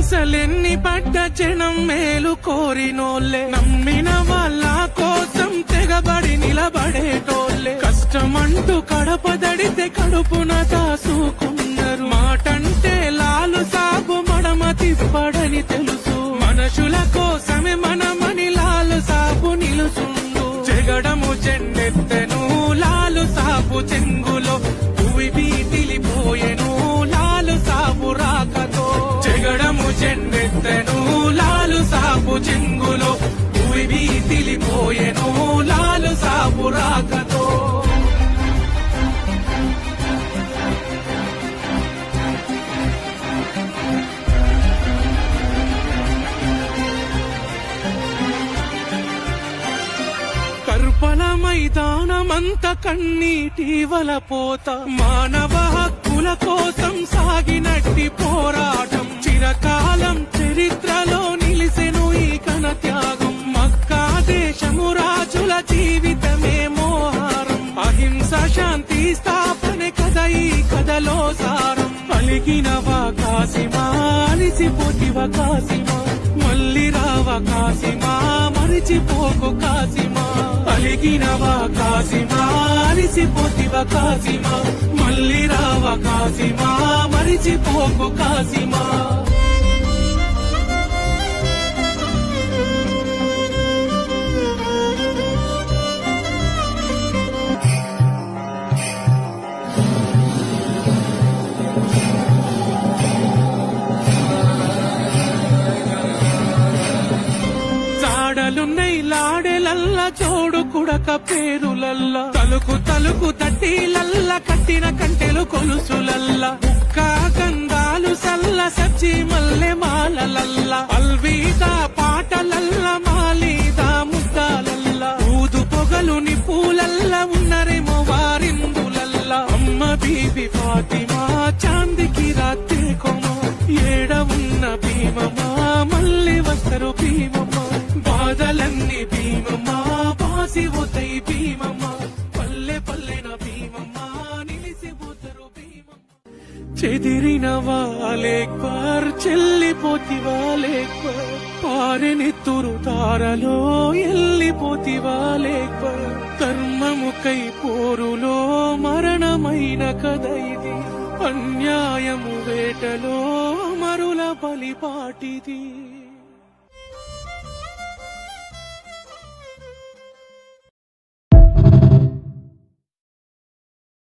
హింసలెన్ని పడ్డ జనం మేలు కోరినోళ్ళే, నమ్మిన వాళ్ళ కోసం తెగబడి నిలబడేటోళ్ళే. కష్టమంటూ కడపదడితే కడుపున దాసుకున్నారు. మాటంటే లాలు సాబు మడమ తిప్పడని తెలుసు. మనుషుల కోసమే మనమని లాలు సాబు నిలుచుండు. జగడము చెన్నెత్తెను లాలు సాబు చెంగులో, భూమి బీటిలిపోయెను లాలు సాబు రాకతో. జగడము చెన్నెత్తెను లాలు సాబు చెంగులో, భూమి బీటిలిపోయెను లాలు సాబు రాకతో. కర్పల మైదానమంత కన్నీటి వలపోత, మానవ హక్కుల కోసం సాగినట్టి పోరాటం చిరకాలం చరిత్రలో నిలిసెను ఈ ఘన త్యాగం. మక్కా దేశము రాజుల జీవితమే మోహారం, అహింస శాంతి స్థాపనే కథ ఈ కథలో సారం. పలికినవా కాసిమా అలిసిపోతివ కాసిమా, మళ్ళీ రావ కాసిమా మరిచిపోకు కాసిమా. పలికినవా కాసిమా అలిసిపోతివ కాసిమా, మళ్ళీ రావ కాసిమా మరిచిపోకు కాసిమా. జాడలున్నై లాడెలల్ల జోడు కుడక పేరులల్ల, తలుకు తలుకు తట్టిలల్ల కట్టిన కంటెలు కొలుసులల్ల, ఉక్క గంధాలు సల్ల సబ్జీ మల్లె మాలలల్ల, అల్వీదా పాటలల్ల మాలీదా ముద్దాలల్ల, ఊదు పొగలు నిప్పులల్ల ఉన్నరేమో వారిందులల్ల. అమ్మ బీబీ ఫాతిమా చాందికి రాత్రి కొమ, ఏడ ఉన్న భీమమా మళ్ళీ వస్తారు భీమమ్మా. బాధలన్నీ భీమమ్మా పాసిపోతాయి భీమమ్మా, పల్లె పల్లెన భీమమ్మా నిలిసిపోతారు భీమమ్మ. చెదిరిన వాలేక్బార్ చెల్లిపోతివాలేక్బార్, పారెనెత్తురు తారలో ఎల్లిపోతివాలేక్బార్. కర్మముకై పోరులో మరణమైన కథ ఇది, అన్యాయము వేటలో మరుల బలిపాటిది.